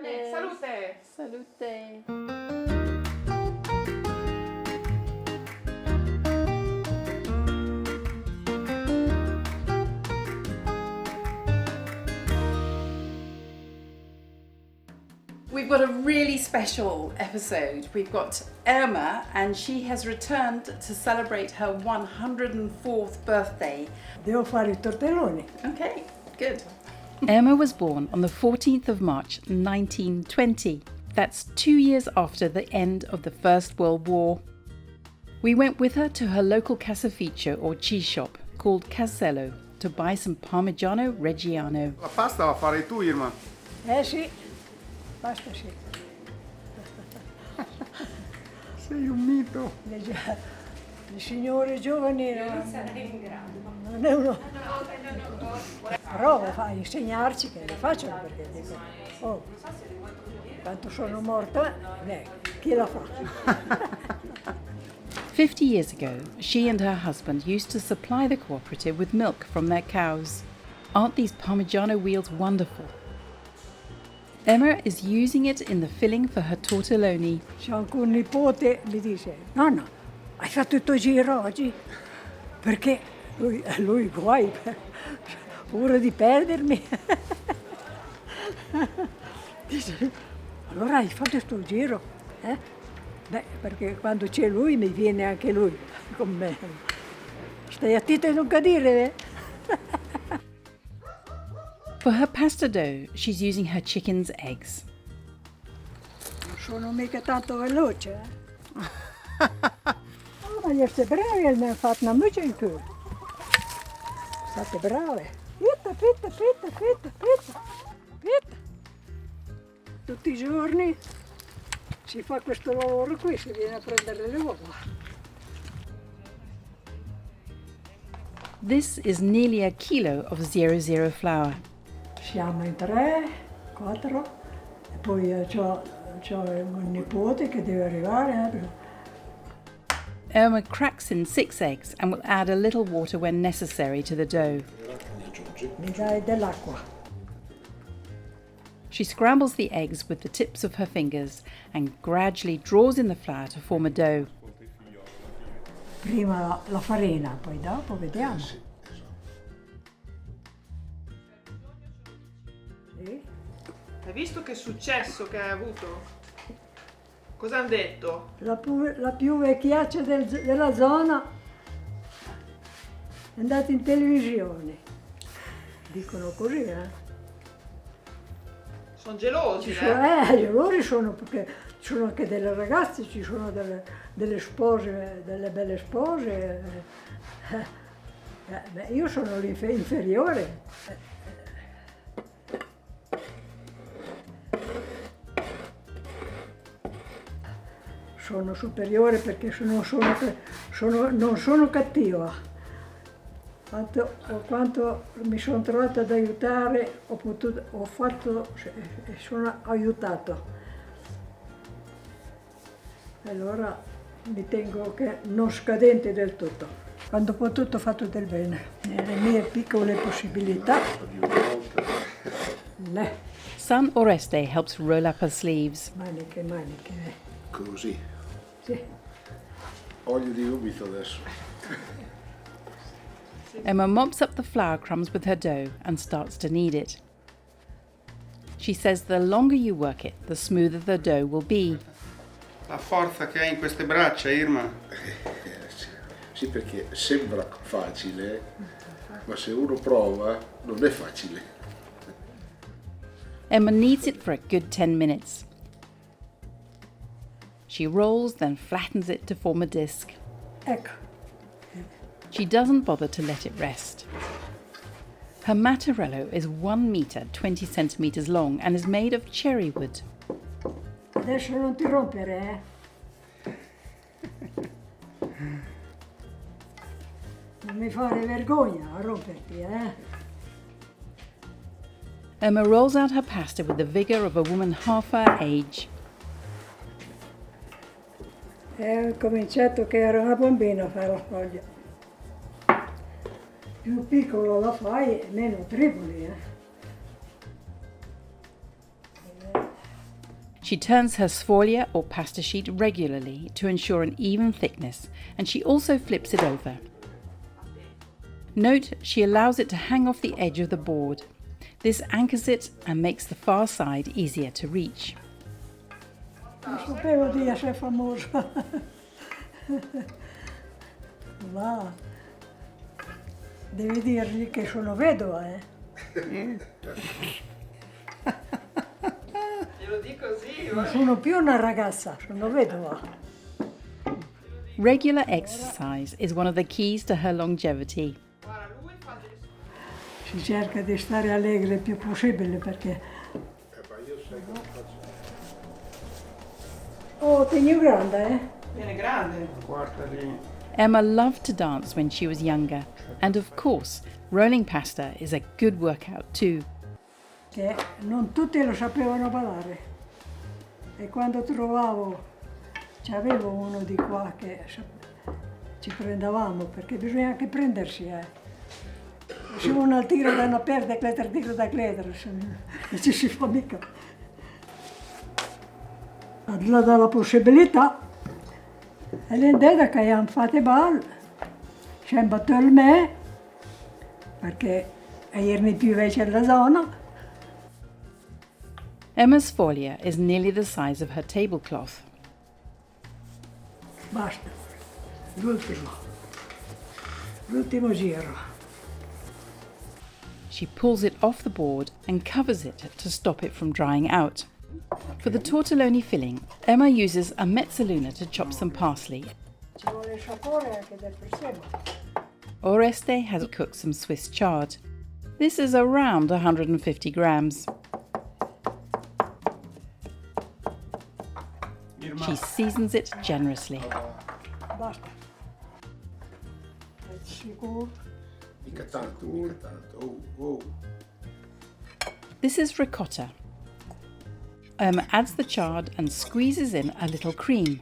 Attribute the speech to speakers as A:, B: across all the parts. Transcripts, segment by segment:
A: Salute!
B: Salute! We've got a really special episode. We've got Irma, and she has returned to celebrate her 104th birthday.
C: Devo fare I tortelloni.
B: Okay, good. Irma was born on the 14th of March 1920. That's 2 years after the end of the First World War. We went with her to her local Caseifico or cheese shop called Casello to buy some Parmigiano Reggiano.
A: La pasta la farai tu, Irma?
C: Sì, basta sì.
A: Sei un mito.
C: Le signore giovani non sarei in grado. Non è uno. Però a insegnarci che le facciano perché dico, oh, quanto sono morta, chi la fa?
B: 50 years ago, she and her husband used to supply the cooperative with milk from their cows. Aren't these Parmigiano wheels wonderful? Irma is using it in the filling for her tortelloni.
C: C'è anche un nipote mi dice, nonna, hai fatto il tuo giro oggi? Perché lui guai, paura di perdermi. Dice, allora hai fatto il tuo giro? Beh, perché quando c'è lui mi viene anche lui con me. Stai attento a non cadere,
B: For her pasta dough, she's using her chicken's eggs.
C: Non sono mica tanto veloce, Oh, ma gli siete bravi, mi hanno fatto una muccia in più. State brave. Pitta. Tutti i giorni si fa questo lavoro qui, si viene a prendere le uova.
B: This is nearly a kilo of 00 flour.
C: Siamo in 3, 4, e poi c'ho un nipote che deve arrivare.
B: Irma cracks in 6 eggs and will add a little water when necessary to the dough.
C: Mi dai dell'acqua.
B: She scrambles the eggs with the tips of her fingers and gradually draws in the flour to form a dough.
C: Prima la farina, poi dopo vediamo. Sì.
A: Hai visto che successo che hai avuto? Cosa hanno detto?
C: La più vecchiaccia della zona è andata in televisione. Dicono così,
A: Sono gelosi,
C: gelosi sono perché ci sono anche delle ragazze, ci sono delle spose, delle belle spose. Io sono l'inferiore. Sono superiore perché non sono cattiva. Quanto mi sono trovata ad aiutare, sono aiutato. Allora mi tengo che non scadente del tutto. Quando ho potuto ho fatto del bene, nelle mie piccole possibilità.
B: Son Oreste helps roll up her sleeves.
C: Maniche.
D: Così.
C: Sì.
D: Olio di gomito adesso.
B: Irma mops up the flour crumbs with her dough and starts to knead it. She says the longer you work it, the smoother the dough will be.
A: La forza che hai in queste braccia, Irma.
D: Sì, perché sembra facile, ma se uno prova non è facile.
B: Irma kneads it for a good 10 minutes. She rolls, then flattens it to form a disc.
C: Ecco.
B: She doesn't bother to let it rest. Her mattarello is 1 meter, 20 centimeters long and is made of cherry wood.
C: Adesso non ti rompere, Non mi fare vergogna a romperti,
B: Irma rolls out her pasta with the vigour of a woman half her age.
C: Ho cominciato che ero una bambina a fare la foglia. Più piccolo la fai, meno triboli,
B: She turns her sfoglia or pasta sheet regularly to ensure an even thickness, and she also flips it over. Note, she allows it to hang off the edge of the board. This anchors it and makes the far side easier to reach.
C: Non sapevo di essere famosa. Ma devi dirgli che sono vedova,
A: Glielo dico così,
C: Non sono più una ragazza, sono vedova.
B: Regular exercise is one of the keys to her longevity.
A: Guarda, lui fa delle...
C: Si cerca di stare allegri il più possibile perché... Oh, tegno grande,
A: Viene grande.
B: Emma loved to dance when she was younger, and of course, rolling pasta is a good workout too.
C: Che non tutti lo sapevano ballare. E quando trovavo, c'avevo uno di qua che ci prendevamo, perché bisogna anche prendersi, Se uno al tiro da una perda, tiro da cletra, non ci si fa mica. Là dalla possibilità, e l'idea che abbiamo fatto ball, ci hanno battuto il me, perché ieri più invece alla zona.
B: Emma's sfoglia is nearly the size of her tablecloth.
C: Basta, l'ultimo giro.
B: She pulls it off the board and covers it to stop it from drying out. For the tortelloni filling, Emma uses a mezzaluna to chop some parsley.
C: Ci vuole sapore anche del prezzemolo.
B: Oreste has cooked some Swiss chard. This is around 150 grams. She seasons it generously.
C: Basta. È sicuro?
D: Mica tanto, mica tanto. Oh.
B: This is ricotta. Irma adds the chard and squeezes in a little cream.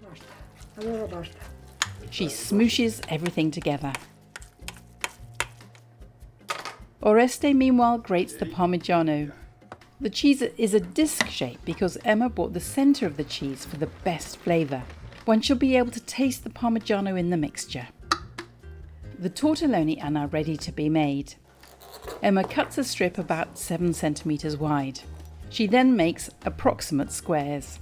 C: Basta. Allora basta.
B: She smooshes everything together. Oreste meanwhile grates the Parmigiano. The cheese is a disc shape because Emma bought the centre of the cheese for the best flavour. One should be able to taste the Parmigiano in the mixture. The tortelloni are now ready to be made. Emma cuts a strip about 7 centimetres wide. She then makes approximate squares.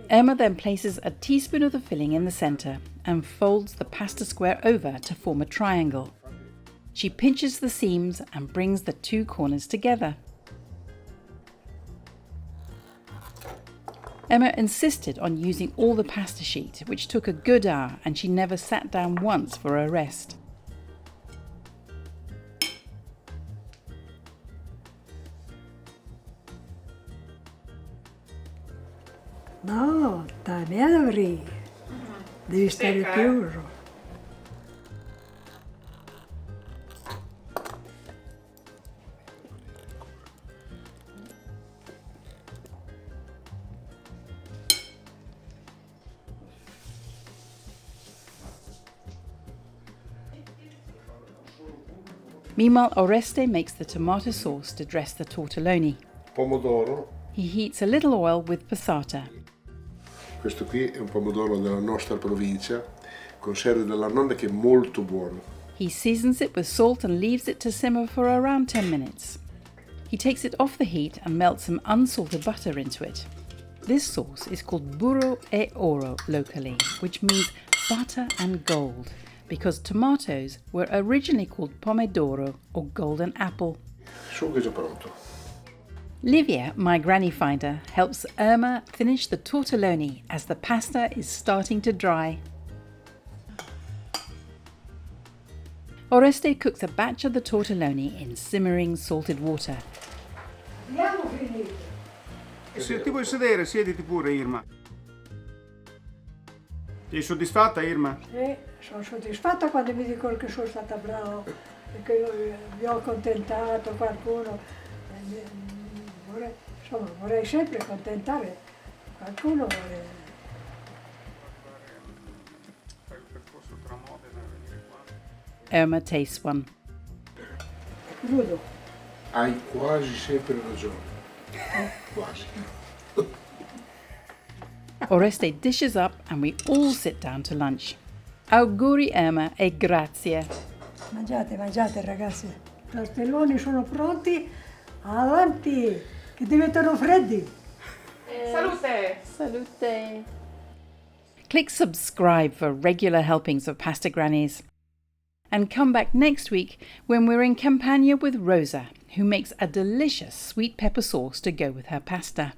B: Emma then places a teaspoon of the filling in the centre and folds the pasta square over to form a triangle. She pinches the seams and brings the two corners together. Emma insisted on using all the pasta sheet, which took a good hour, and she never sat down once for a rest.
C: No, dai, me dovrei. Devi stare chiuso.
B: Meanwhile, Oreste makes the tomato sauce to dress the tortelloni.
D: Pomodoro.
B: He heats a little oil with passata.
D: Questo qui è un pomodoro della nostra provincia, conserve della nonna che è molto buono.
B: He seasons it with salt and leaves it to simmer for around 10 minutes. He takes it off the heat and melts some unsalted butter into it. This sauce is called burro e oro locally, which means butter and gold, because tomatoes were originally called pomodoro or golden apple.
D: Il sugo è già pronto.
B: Livia, my granny finder, helps Irma finish the tortelloni as the pasta is starting to dry. Oreste cooks a batch of the tortelloni in simmering salted water.
C: Abbiamo finito.
E: Se ti vuoi sedere, siediti pure, Irma. Sei soddisfatta, Irma?
C: Sono soddisfatta quando mi dicono che sono stata brava, che vi ho accontentato qualcuno. Vorrei sempre accontentare qualcuno.
B: Irma tastes one.
C: Crudo.
D: Hai quasi sempre ragione. Quasi.
B: Oreste dishes up and we all sit down to lunch. Auguri Irma e grazie.
C: Mangiate, mangiate ragazzi. I tortelloni sono pronti. Avanti, che diventano freddi.
A: Salute!
B: Salute. Click subscribe for regular helpings of Pasta Grannies. And come back next week when we're in Campania with Rosa, who makes a delicious sweet pepper sauce to go with her pasta.